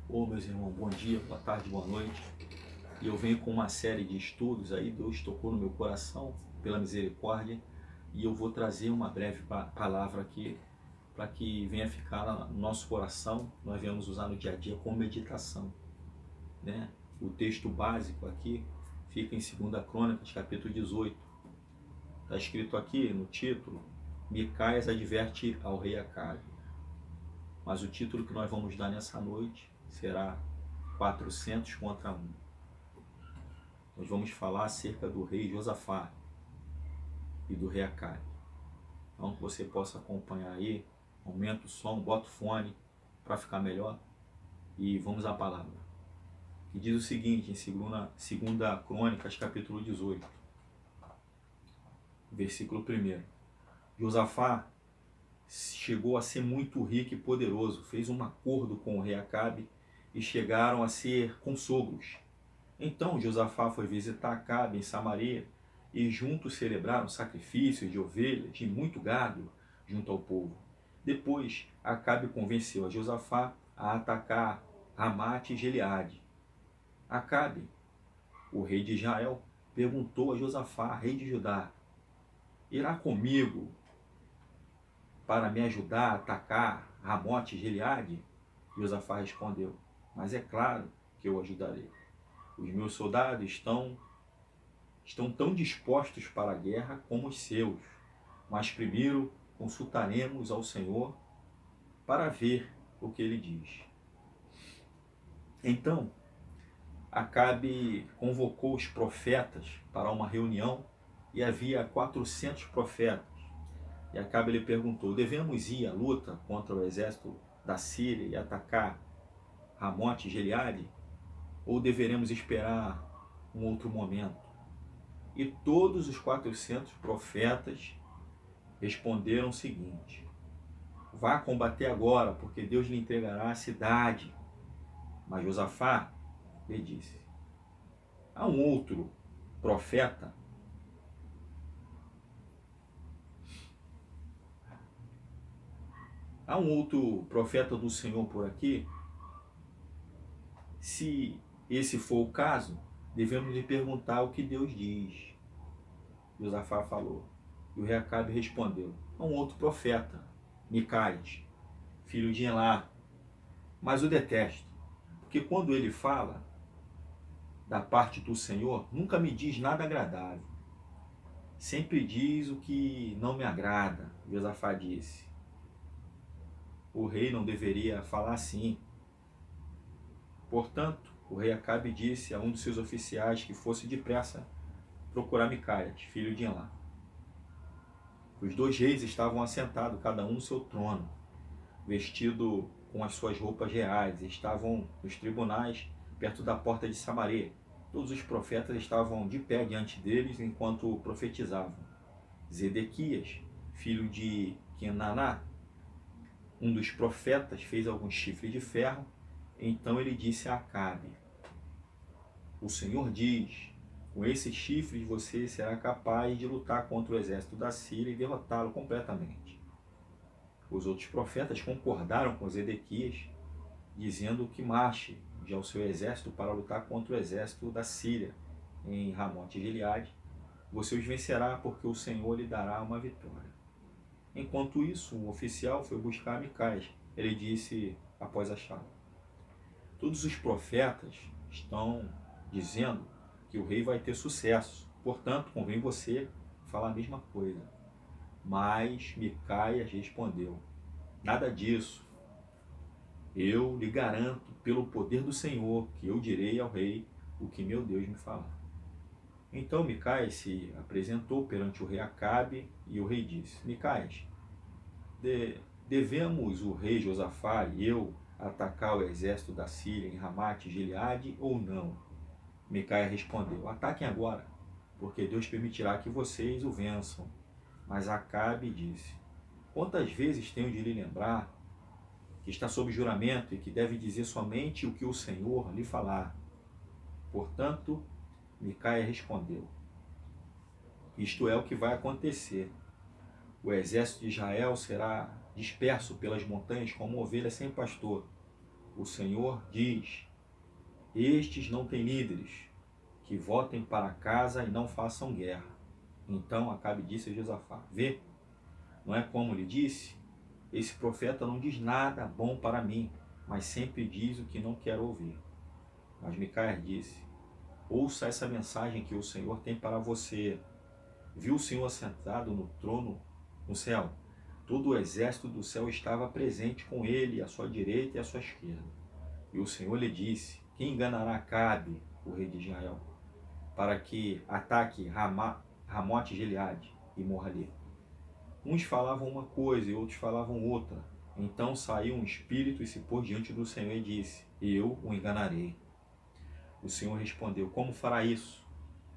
Ô, meus irmãos, bom dia, boa tarde, boa noite. E eu venho com uma série de estudos aí, Deus tocou no meu coração pela misericórdia, e eu vou trazer uma breve palavra aqui para que venha ficar no nosso coração, nós venhamos usar no dia a dia como meditação, né? O texto básico aqui fica em 2 Crônicas, capítulo 18. Está escrito aqui no título: Micaias adverte ao rei Acabe. Mas o título que nós vamos dar nessa noite será 400 contra 1. Nós vamos falar acerca do rei Josafá e do rei Acabe. Então, que você possa acompanhar aí, aumenta o som, bota o fone para ficar melhor e vamos à palavra. Que diz o seguinte, em 2 Crônicas, capítulo 18, versículo 1. Josafá chegou a ser muito rico e poderoso, fez um acordo com o rei Acabe e chegaram a ser consogros. Então Josafá foi visitar Acabe em Samaria e juntos celebraram sacrifícios de ovelhas e muito gado junto ao povo. Depois Acabe convenceu a Josafá a atacar Ramate e Gileade. Acabe, o rei de Israel, perguntou a Josafá, rei de Judá: irá comigo para me ajudar a atacar Ramote e Gileade? Josafá respondeu: mas é claro que eu ajudarei. Os meus soldados estão tão dispostos para a guerra como os seus, mas primeiro consultaremos ao Senhor para ver o que ele diz. Então Acabe convocou os profetas para uma reunião e havia 400 profetas. E Acabe lhe perguntou: devemos ir à luta contra o exército da Síria e atacar Ramote e Gileade? Ou deveremos esperar um outro momento? E todos os 400 profetas responderam o seguinte: vá combater agora, porque Deus lhe entregará a cidade. Mas Josafá lhe disse: há um outro profeta do Senhor por aqui? Se esse for o caso, devemos lhe perguntar o que Deus diz. Josafá falou. E o rei Acabe respondeu: há um outro profeta, Micaias, filho de Elá, mas o detesto, porque quando ele fala da parte do Senhor, nunca me diz nada agradável. Sempre diz o que não me agrada. Josafá disse: o rei não deveria falar assim. Portanto, o rei Acabe disse a um dos seus oficiais que fosse depressa procurar Micaias, filho de Elá. Os dois reis estavam assentados, cada um no seu trono, vestido com as suas roupas reais, estavam nos tribunais perto da porta de Samaria. Todos os profetas estavam de pé diante deles enquanto profetizavam. Zedequias, filho de Kenaná, um dos profetas, fez alguns chifres de ferro. Então ele disse a Acabe: o Senhor diz, com esses chifres você será capaz de lutar contra o exército da Síria e derrotá-lo completamente. Os outros profetas concordaram com Zedequias, dizendo que marche já o seu exército para lutar contra o exército da Síria em Ramote e Gileade. Você os vencerá, porque o Senhor lhe dará uma vitória. Enquanto isso, um oficial foi buscar Micaias. Ele disse após achá-lo: todos os profetas estão dizendo que o rei vai ter sucesso, portanto convém você falar a mesma coisa. Mas Micaias respondeu: nada disso. Eu lhe garanto pelo poder do Senhor que eu direi ao rei o que meu Deus me falar. Então Micaias se apresentou perante o rei Acabe e o rei disse: Micaias, devemos o rei Josafá e eu atacar o exército da Síria em Ramate e Gileade ou não? Micaias respondeu: ataquem agora, porque Deus permitirá que vocês o vençam. Mas Acabe disse: quantas vezes tenho de lhe lembrar que está sob juramento e que deve dizer somente o que o Senhor lhe falar? Portanto, Micaias respondeu: isto é o que vai acontecer. O exército de Israel será disperso pelas montanhas como ovelha sem pastor. o Senhor diz: estes não têm líderes, que voltem para casa e não façam guerra. Então Acabe disse a Josafá: vê, não é como lhe disse? Esse profeta não diz nada bom para mim, mas sempre diz o que não quero ouvir. Mas Micaias disse: ouça essa mensagem que o Senhor tem para você. Viu o Senhor sentado no trono no céu? Todo o exército do céu estava presente com ele, à sua direita e à sua esquerda. E o Senhor lhe disse: quem enganará Acabe, o rei de Israel, para que ataque Ramote Gileade e morra ali? Uns falavam uma coisa e outros falavam outra. Então saiu um espírito e se pôs diante do Senhor e disse: eu o enganarei. O Senhor respondeu: como fará isso?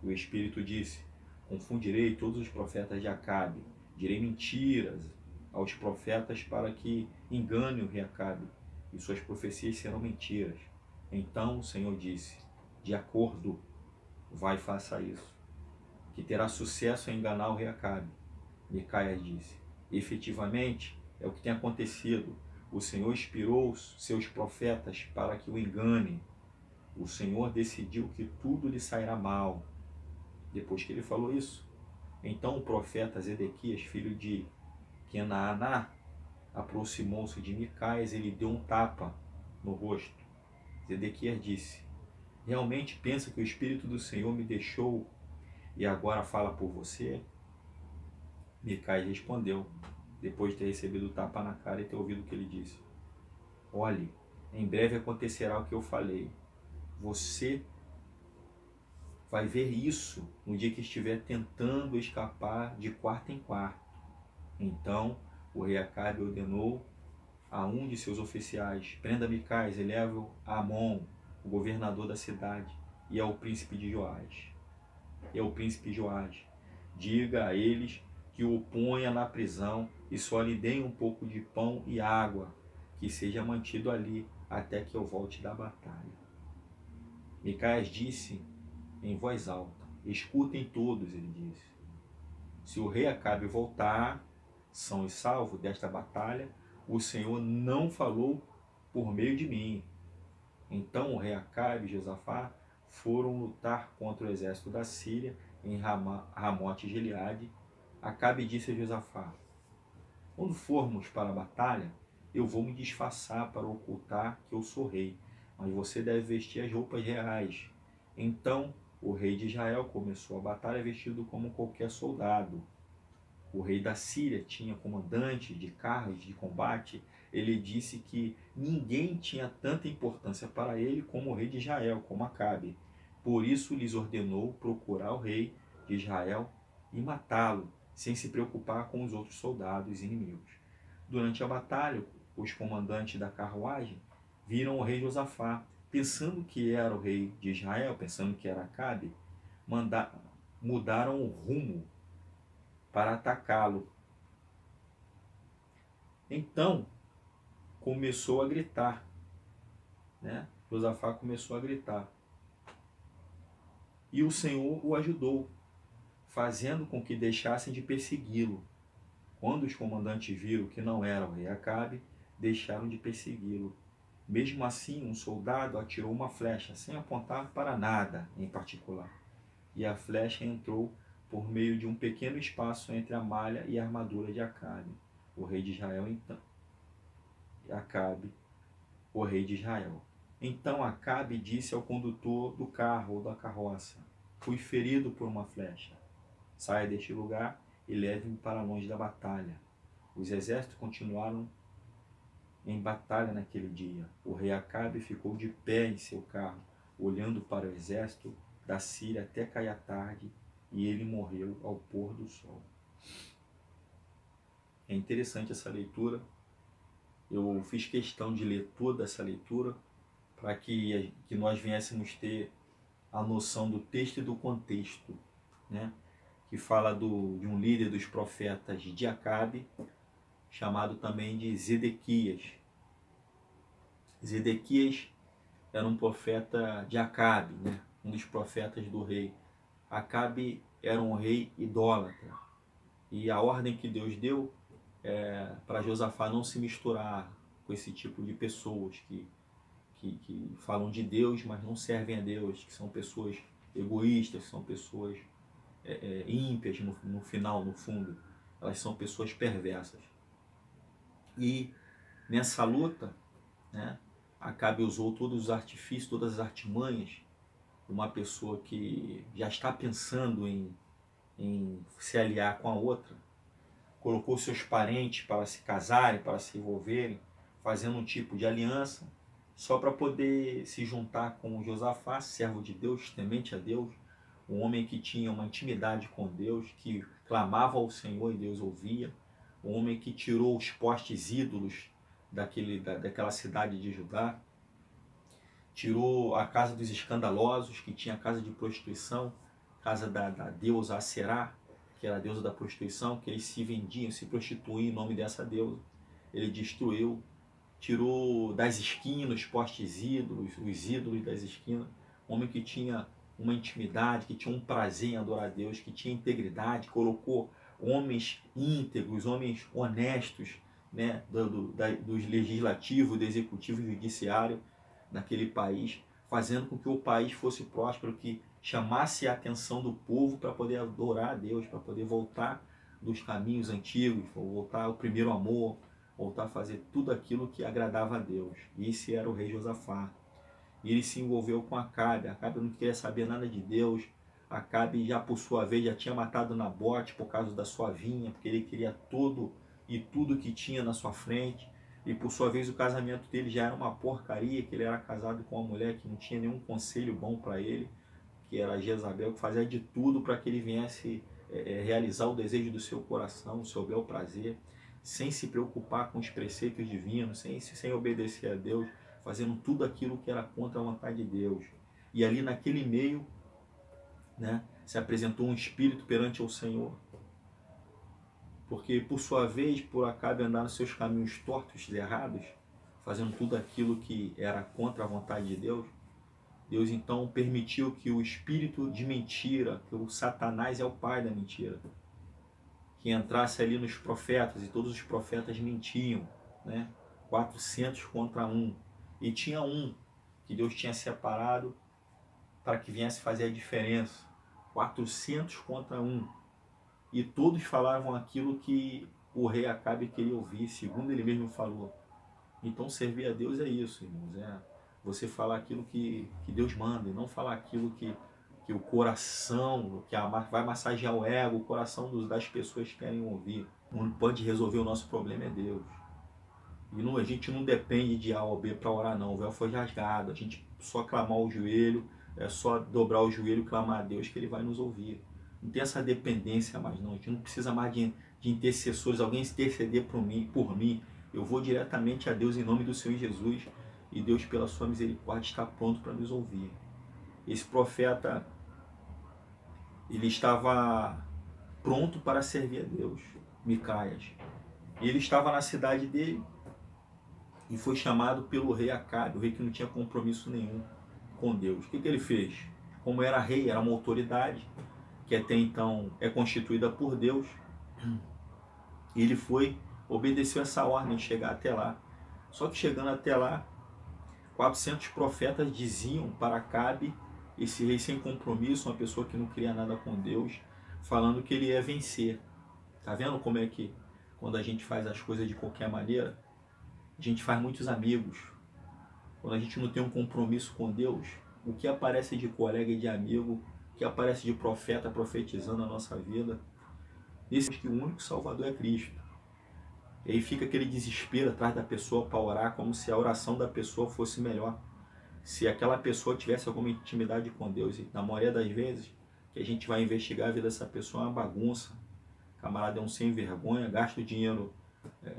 E o espírito disse: confundirei todos os profetas de Acabe, direi mentiras aos profetas para que engane o rei Acabe, e suas profecias serão mentiras. Então o Senhor disse: de acordo, vai e faça isso, que terá sucesso em enganar o rei Acabe. Micaias disse: efetivamente é o que tem acontecido. O Senhor inspirou seus profetas para que o enganem. O Senhor decidiu que tudo lhe sairá mal. Depois que ele falou isso, então o profeta Zedequias, filho de Kenaaná, aproximou-se de Micaias e lhe deu um tapa no rosto. Zedequias disse: realmente pensa que o Espírito do Senhor me deixou e agora fala por você? Micaias respondeu, depois de ter recebido o tapa na cara e ter ouvido o que ele disse: olhe, em breve acontecerá o que eu falei. Você vai ver isso no dia que estiver tentando escapar de quarto em quarto. Então o rei Acabe ordenou a um de seus oficiais: prenda Micaias e leve-o a Amon, o governador da cidade, e ao príncipe de Joás. Diga a eles que o ponha na prisão e só lhe deem um pouco de pão e água, que seja mantido ali até que eu volte da batalha. Micaias disse em voz alta: escutem todos, ele disse. Se o rei Acabe voltar são e salvo desta batalha, o Senhor não falou por meio de mim. Então o rei Acabe e Josafá foram lutar contra o exército da Síria em Ramote Gileade. Acabe disse a Josafá: quando formos para a batalha, eu vou me disfarçar para ocultar que eu sou rei, mas você deve vestir as roupas reais. Então o rei de Israel começou a batalha vestido como qualquer soldado. O rei da Síria tinha comandantes de carros de combate. Ele disse que ninguém tinha tanta importância para ele como o rei de Israel, como Acabe. Por isso lhes ordenou procurar o rei de Israel e matá-lo, sem se preocupar com os outros soldados inimigos. Durante a batalha, os comandantes da carruagem viram o rei Josafá, pensando que era o rei de Israel, pensando que era Acabe, mudaram o rumo para atacá-lo. Então começou a gritar, Josafá começou a gritar. E o Senhor o ajudou, fazendo com que deixassem de persegui-lo. Quando os comandantes viram que não era o rei Acabe, deixaram de persegui-lo. Mesmo assim, um soldado atirou uma flecha, sem apontar para nada em particular. E a flecha entrou por meio de um pequeno espaço entre a malha e a armadura de Acabe, o rei de Israel. Então Acabe disse ao condutor do carro ou da carroça: fui ferido por uma flecha. Saia deste lugar e leve-me para longe da batalha. Os exércitos continuaram em batalha naquele dia. O rei Acabe ficou de pé em seu carro, olhando para o exército da Síria até cair a tarde, e ele morreu ao pôr do sol. É interessante essa leitura. Eu fiz questão de ler toda essa leitura para que nós viéssemos ter a noção do texto e do contexto, que fala de um líder dos profetas de Acabe, chamado também de Zedequias. Zedequias era um profeta de Acabe, um dos profetas do rei. Acabe era um rei idólatra, e a ordem que Deus deu para Josafá não se misturar com esse tipo de pessoas que que falam de Deus, mas não servem a Deus, que são pessoas egoístas, que são pessoas ímpias no final, no fundo. Elas são pessoas perversas. E nessa luta, né, Acabe usou todos os artifícios, todas as artimanhas de uma pessoa que já está pensando em se aliar com a outra. Colocou seus parentes para se casarem, para se envolverem, fazendo um tipo de aliança, só para poder se juntar com Josafá, servo de Deus, temente a Deus, um homem que tinha uma intimidade com Deus, que clamava ao Senhor e Deus ouvia, um homem que tirou os postes ídolos daquela cidade de Judá, tirou a casa dos escandalosos, que tinha a casa de prostituição, casa da deusa Aserá, que era a deusa da prostituição, que eles se vendiam, se prostituíam em nome dessa deusa. Ele destruiu, tirou das esquinas os postes ídolos, os ídolos das esquinas, um homem que tinha uma intimidade, que tinha um prazer em adorar a Deus, que tinha integridade, colocou homens íntegros, homens honestos, né, dos legislativos, do executivo e do judiciário naquele país, fazendo com que o país fosse próspero, que chamasse a atenção do povo para poder adorar a Deus, para poder voltar dos caminhos antigos, voltar ao primeiro amor, voltar a fazer tudo aquilo que agradava a Deus. Esse era o rei Josafá. E ele se envolveu com Acabe. Acabe não queria saber nada de Deus. Acabe já por sua vez já tinha matado Nabote por causa da sua vinha, porque ele queria todo e tudo que tinha na sua frente. E por sua vez o casamento dele já era uma porcaria, que ele era casado com uma mulher que não tinha nenhum conselho bom para ele, que era Jezabel, que fazia de tudo para que ele viesse realizar o desejo do seu coração, o seu bel prazer, sem se preocupar com os preceitos divinos, sem obedecer a Deus, fazendo tudo aquilo que era contra a vontade de Deus. E ali naquele meio, né, se apresentou um espírito perante o Senhor, porque por sua vez, por Acabe andar nos seus caminhos tortos e errados, fazendo tudo aquilo que era contra a vontade de Deus, Deus então permitiu que o espírito de mentira, que o Satanás é o pai da mentira, que entrasse ali nos profetas, e todos os profetas mentiam, né? 400 contra 1. E tinha um que Deus tinha separado para que viesse fazer a diferença. 400 contra 1. E todos falavam aquilo que o rei Acabe queria ouvir, segundo ele mesmo falou. Então servir a Deus é isso, irmãos. Você falar aquilo que Deus manda, e não falar aquilo que o coração, vai massagear o ego, o coração das pessoas querem ouvir. Onde pode resolver o nosso problema é Deus. E a gente não depende de A ou B para orar, não. O véu foi rasgado. A gente só clamar o joelho, é só dobrar o joelho e clamar a Deus que Ele vai nos ouvir. Não tem essa dependência mais, não. A gente não precisa mais de intercessores, alguém interceder por mim. Eu vou diretamente a Deus em nome do Senhor Jesus. E Deus, pela sua misericórdia, está pronto para nos ouvir. Esse profeta, ele estava pronto para servir a Deus, Micaias. E ele estava na cidade dele e foi chamado pelo rei Acabe, o rei que não tinha compromisso nenhum com Deus. O que ele fez? Como era rei, era uma autoridade que até então é constituída por Deus, ele obedeceu essa ordem de chegar até lá. Só que chegando até lá, 400 profetas diziam para Acabe, esse rei sem compromisso, uma pessoa que não queria nada com Deus, falando que ele ia vencer. Tá vendo como é que quando a gente faz as coisas de qualquer maneira, a gente faz muitos amigos. Quando a gente não tem um compromisso com Deus, o que aparece de colega e de amigo, o que aparece de profeta profetizando na nossa vida, esse que o único Salvador é Cristo. E aí fica aquele desespero atrás da pessoa para orar, como se a oração da pessoa fosse melhor. Se aquela pessoa tivesse alguma intimidade com Deus. E na maioria das vezes que a gente vai investigar a vida dessa pessoa é uma bagunça. O camarada é um sem vergonha, gasta o dinheiro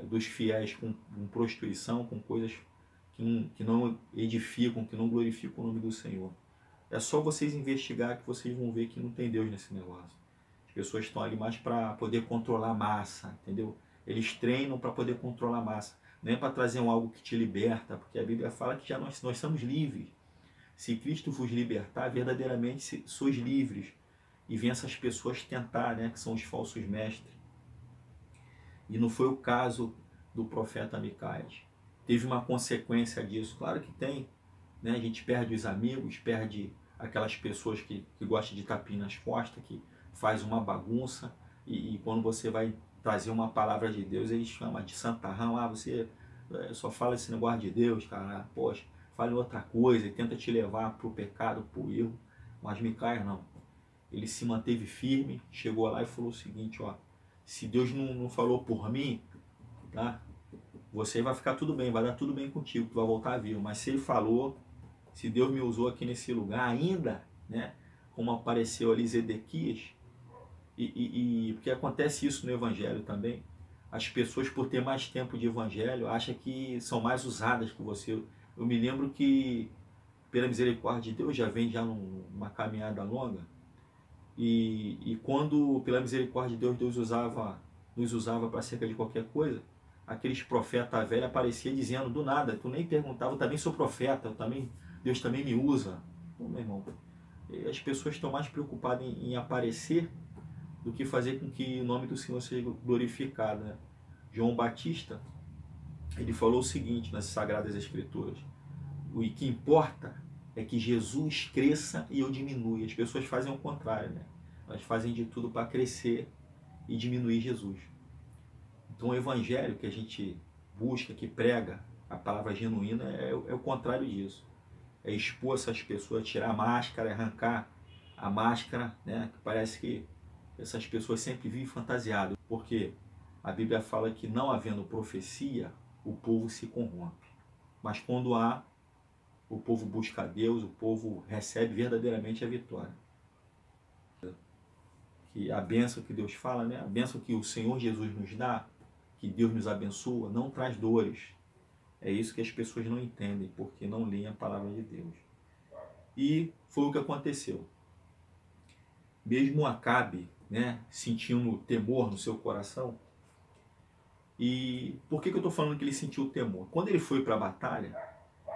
dos fiéis com prostituição, com coisas que não edificam, que não glorificam o nome do Senhor. É só vocês investigar que vocês vão ver que não tem Deus nesse negócio. As pessoas estão ali mais para poder controlar a massa, entendeu? Eles treinam para poder controlar a massa. Não é para trazer algo que te liberta, porque a Bíblia fala que já nós somos livres. Se Cristo vos libertar, verdadeiramente sois livres. E vem essas pessoas tentar, né, que são os falsos mestres. E não foi o caso do profeta Micaias. Teve uma consequência disso, claro que tem. né? A gente perde os amigos, perde aquelas pessoas que gostam de tapinha nas costas, que faz uma bagunça, e quando você vai trazer uma palavra de Deus, eles chamam de santarrão. Ah, você só fala esse negócio de Deus, cara, poxa, fale outra coisa, e tenta te levar para o pecado, para o erro. Mas Micaia não. Ele se manteve firme, chegou lá e falou o seguinte, ó, se Deus não falou por mim, tá? Você vai ficar tudo bem, vai dar tudo bem contigo, tu vai voltar vivo. Mas se ele falou, se Deus me usou aqui nesse lugar ainda, né? Como apareceu ali Zedequias, porque acontece isso no Evangelho também. As pessoas, por ter mais tempo de Evangelho, acham que são mais usadas que você. Eu me lembro que, pela misericórdia de Deus, já vem já numa caminhada longa, e quando, pela misericórdia de Deus, nos usava para cerca de qualquer coisa, aqueles profetas velhos apareciam dizendo do nada, tu nem perguntava, eu também sou profeta, Deus também me usa. Pô, meu irmão, as pessoas estão mais preocupadas em aparecer do que fazer com que o nome do Senhor seja glorificado, né? João Batista, ele falou o seguinte nas Sagradas Escrituras: o que importa é que Jesus cresça e eu diminua. As pessoas fazem o contrário, né? Elas fazem de tudo para crescer e diminuir Jesus. Então o evangelho que a gente busca, que prega a palavra genuína, é o contrário disso. É expor essas pessoas, tirar a máscara, arrancar a máscara, né? Que parece que essas pessoas sempre vivem fantasiadas. Porque a Bíblia fala que não havendo profecia, o povo se corrompe. Mas quando há, o povo busca a Deus, o povo recebe verdadeiramente a vitória. Que a bênção que Deus fala, né? A bênção que o Senhor Jesus nos dá, que Deus nos abençoa, não traz dores. É isso que as pessoas não entendem, porque não leem a palavra de Deus. E foi o que aconteceu. Mesmo Acabe, né, sentindo temor no seu coração. E por que eu estou falando que ele sentiu temor? Quando ele foi para a batalha,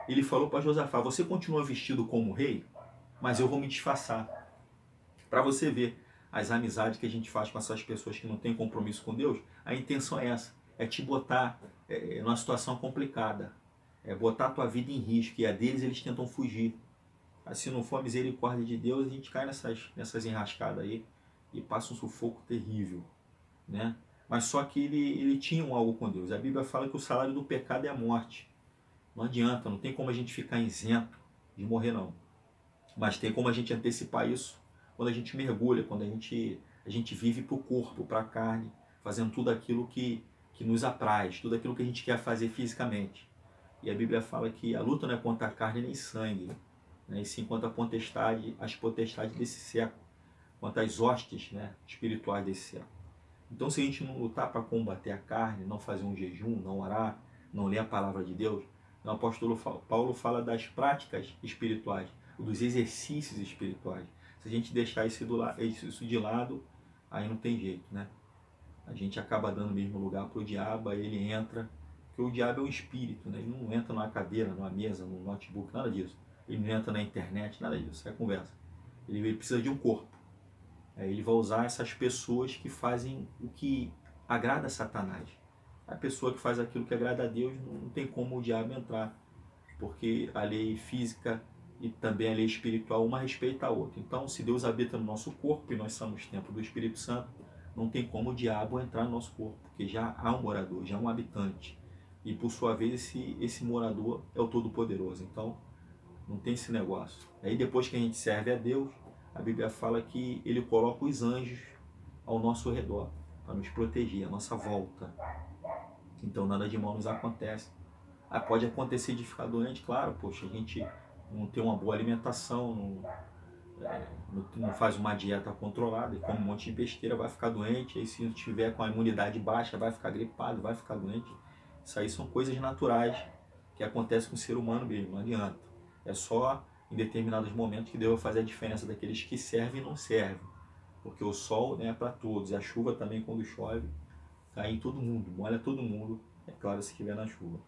ele falou para Josafá: você continua vestido como rei, mas eu vou me disfarçar. Para você ver as amizades que a gente faz com essas pessoas que não têm compromisso com Deus, a intenção é essa, é te botar numa situação complicada, é botar a tua vida em risco, e a deles eles tentam fugir. Se não for a misericórdia de Deus, a gente cai nessas enrascadas aí e passa um sufoco terrível, né? Mas só que ele tinha algo com Deus. A Bíblia fala que o salário do pecado é a morte. Não adianta, não tem como a gente ficar isento de morrer, não. Mas tem como a gente antecipar isso quando a gente mergulha, quando a gente vive para o corpo, para a carne, fazendo tudo aquilo que nos apraz, tudo aquilo que a gente quer fazer fisicamente. E a Bíblia fala que a luta não é contra a carne nem sangue, né? E sim contra as potestades desse século, contra as hostes, né, espirituais desse século. Então, se a gente não lutar para combater a carne, não fazer um jejum, não orar, não ler a palavra de Deus, o apóstolo Paulo fala das práticas espirituais, dos exercícios espirituais. Se a gente deixar isso de lado, aí não tem jeito, né? A gente acaba dando o mesmo lugar para o diabo, aí ele entra, porque o diabo é um espírito, né? Ele não entra numa cadeira, numa mesa, num notebook, nada disso. Ele não entra na internet, nada disso, é conversa. Ele precisa de um corpo. Aí ele vai usar essas pessoas que fazem o que agrada a Satanás. A pessoa que faz aquilo que agrada a Deus, não tem como o diabo entrar, porque a lei física e também a lei espiritual, uma respeita a outra. Então, se Deus habita no nosso corpo e nós somos templo do Espírito Santo, não tem como o diabo entrar no nosso corpo, porque já há um morador, já há um habitante. E por sua vez, esse morador é o Todo-Poderoso. Então, não tem esse negócio. Aí depois que a gente serve a Deus, a Bíblia fala que ele coloca os anjos ao nosso redor, para nos proteger, a nossa volta. Então nada de mal nos acontece. Pode acontecer de ficar doente, claro, poxa, a gente não tem uma boa alimentação, não faz uma dieta controlada, e come um monte de besteira, vai ficar doente. Aí se tiver com a imunidade baixa, vai ficar gripado, vai ficar doente. Isso aí são coisas naturais que acontecem com o ser humano mesmo, não adianta. É só em determinados momentos que Deus vai fazer a diferença daqueles que servem e não servem. Porque o sol, né, é para todos, e a chuva também, quando chove, cai em todo mundo, molha todo mundo, é claro, se estiver na chuva.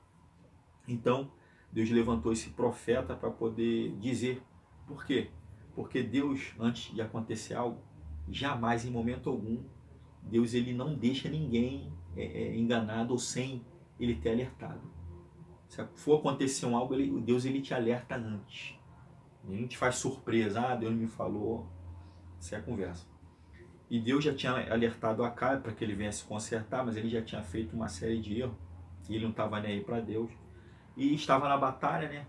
Então, Deus levantou esse profeta para poder dizer. Por quê? Porque Deus, antes de acontecer algo, jamais, em momento algum, ele não deixa ninguém enganado ou sem ele ter alertado. Se for acontecer algo, Deus ele te alerta antes. Ele não te faz surpresa. Ah, Deus me falou. Isso é a conversa. E Deus já tinha alertado Acabe para que ele venha se consertar, mas ele já tinha feito uma série de erros. E ele não estava nem aí para Deus. E estava na batalha, né?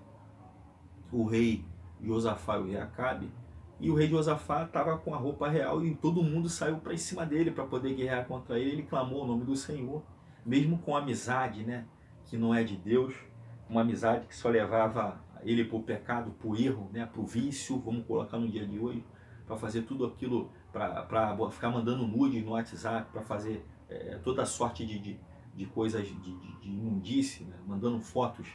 O rei Josafá e o rei Acabe. E o rei Josafá estava com a roupa real e todo mundo saiu para cima dele para poder guerrear contra ele. Ele clamou o nome do Senhor, mesmo com amizade, né? Que não é de Deus. Uma amizade que só levava ele para o pecado, para o erro, né? Para o vício, vamos colocar no dia de hoje, para fazer tudo aquilo, para ficar mandando nude no WhatsApp, para fazer toda sorte de coisas de imundície, né? Mandando fotos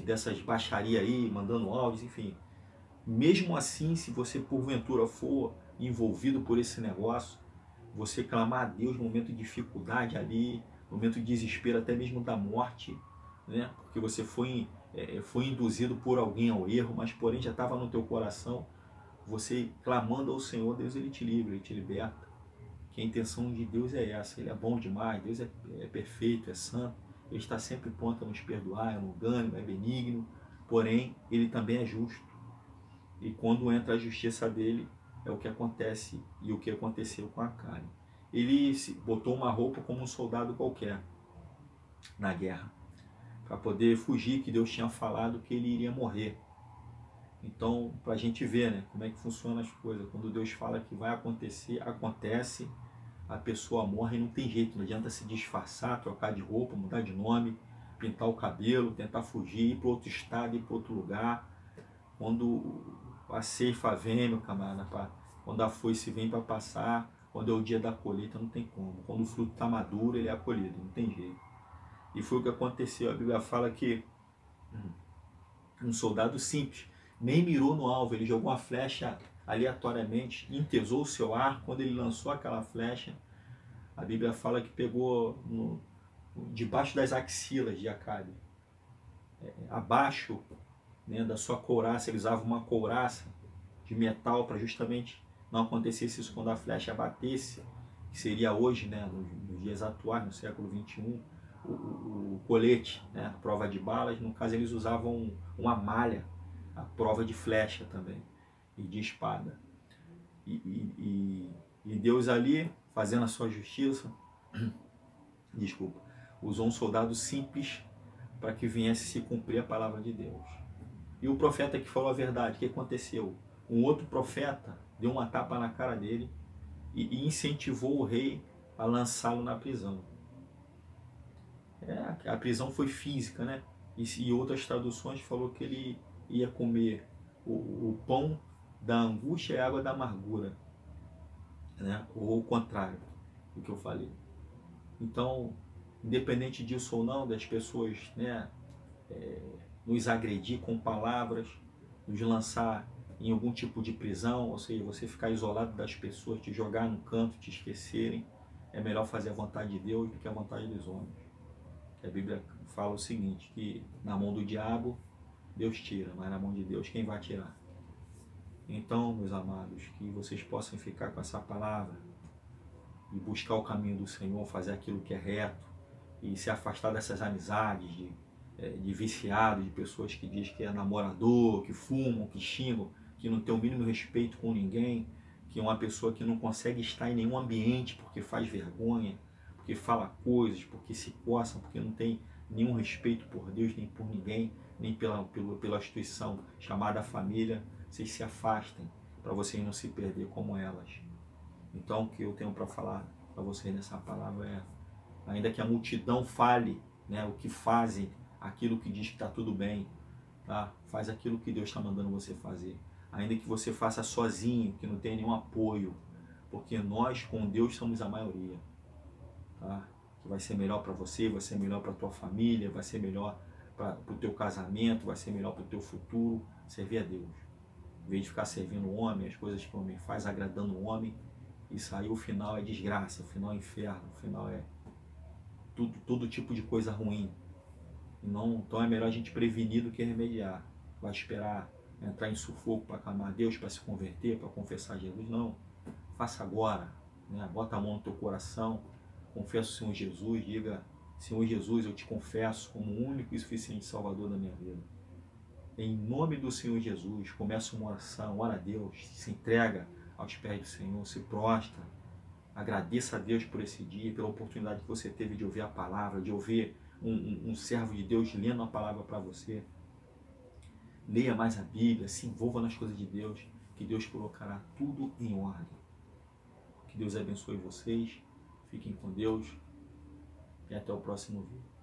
dessas baixarias aí, mandando áudios, enfim. Mesmo assim, se você porventura for envolvido por esse negócio, você clamar a Deus no momento de dificuldade ali, no momento de desespero, até mesmo da morte, né? Porque você foi induzido por alguém ao erro, mas porém já estava no teu coração, você clamando ao Senhor, Deus ele te livra, ele te liberta. Que a intenção de Deus é essa, ele é bom demais, Deus é perfeito, é santo, ele está sempre pronto a nos perdoar, é longânimo, é benigno, porém ele também é justo. E quando entra a justiça dele, é o que acontece e o que aconteceu com Acabe. Ele botou uma roupa como um soldado qualquer na guerra, para poder fugir, que Deus tinha falado que ele iria morrer. Então, para a gente ver, né, como é que funcionam as coisas. Quando Deus fala que vai acontecer, acontece, a pessoa morre e não tem jeito. Não adianta se disfarçar, trocar de roupa, mudar de nome, pintar o cabelo, tentar fugir, ir para outro estado, ir para outro lugar. Quando a ceifa vem, meu camarada, quando a foice vem para passar, quando é o dia da colheita, não tem como. Quando o fruto está maduro, ele é acolhido, não tem jeito. E foi o que aconteceu. A Bíblia fala que um soldado simples nem mirou no alvo, ele jogou uma flecha aleatoriamente, entesou o seu arco. Quando ele lançou aquela flecha, a Bíblia fala que pegou debaixo das axilas de Acabe, abaixo, né, da sua couraça. Ele usava uma couraça de metal para justamente não acontecesse isso quando a flecha batesse, que seria hoje, né, nos dias atuais, no século 21, o colete, né, a prova de balas. No caso, eles usavam uma malha, a prova de flecha também, e de espada. E Deus ali, fazendo a sua justiça, desculpa, usou um soldado simples para que viesse se cumprir a palavra de Deus. E o profeta que falou a verdade, o que aconteceu? Um outro profeta deu uma tapa na cara dele e incentivou o rei a lançá-lo na prisão. A prisão foi física, né? E outras traduções falou que ele ia comer o pão da angústia e a água da amargura, né? Ou o contrário do que eu falei. Então, independente disso ou não, das pessoas, né, nos agredir com palavras, nos lançar em algum tipo de prisão, ou seja, você ficar isolado das pessoas, te jogar no canto, te esquecerem, é melhor fazer a vontade de Deus do que a vontade dos homens. A Bíblia fala o seguinte, que na mão do diabo Deus tira, mas na mão de Deus quem vai tirar? Então, meus amados, que vocês possam ficar com essa palavra e buscar o caminho do Senhor, fazer aquilo que é reto e se afastar dessas amizades de viciados, de pessoas que dizem que é namorador, que fumam, que xingam, que não tem o mínimo respeito com ninguém, que é uma pessoa que não consegue estar em nenhum ambiente porque faz vergonha, porque fala coisas, porque se coça, porque não tem nenhum respeito por Deus, nem por ninguém, nem pela instituição chamada família. Vocês se afastem para vocês não se perder como elas. Então, o que eu tenho para falar para vocês nessa palavra é, ainda que a multidão fale, né, o que fazem, aquilo que diz que está tudo bem, tá? Faz aquilo que Deus está mandando você fazer. Ainda que você faça sozinho, que não tenha nenhum apoio, porque nós com Deus somos a maioria. Tá? Que vai ser melhor para você, vai ser melhor para a tua família, vai ser melhor para o teu casamento, vai ser melhor para o teu futuro, servir a Deus. Em vez de ficar servindo o homem, as coisas que o homem faz, agradando o homem, isso aí o final é desgraça, o final é inferno, o final é todo tipo de coisa ruim. Então é melhor a gente prevenir do que remediar. Vai esperar entrar em sufoco para clamar a Deus, para se converter, para confessar Jesus? Não. Faça agora, né? Bota a mão no teu coração, confessa o Senhor Jesus, diga Senhor Jesus, eu te confesso como o único e suficiente Salvador da minha vida. Em nome do Senhor Jesus, começa uma oração, ora a Deus, se entrega aos pés do Senhor, se prostra, agradeça a Deus por esse dia, pela oportunidade que você teve de ouvir a palavra, de ouvir um servo de Deus lendo a palavra para você. Leia mais a Bíblia, se envolva nas coisas de Deus, que Deus colocará tudo em ordem. Que Deus abençoe vocês, fiquem com Deus e até o próximo vídeo.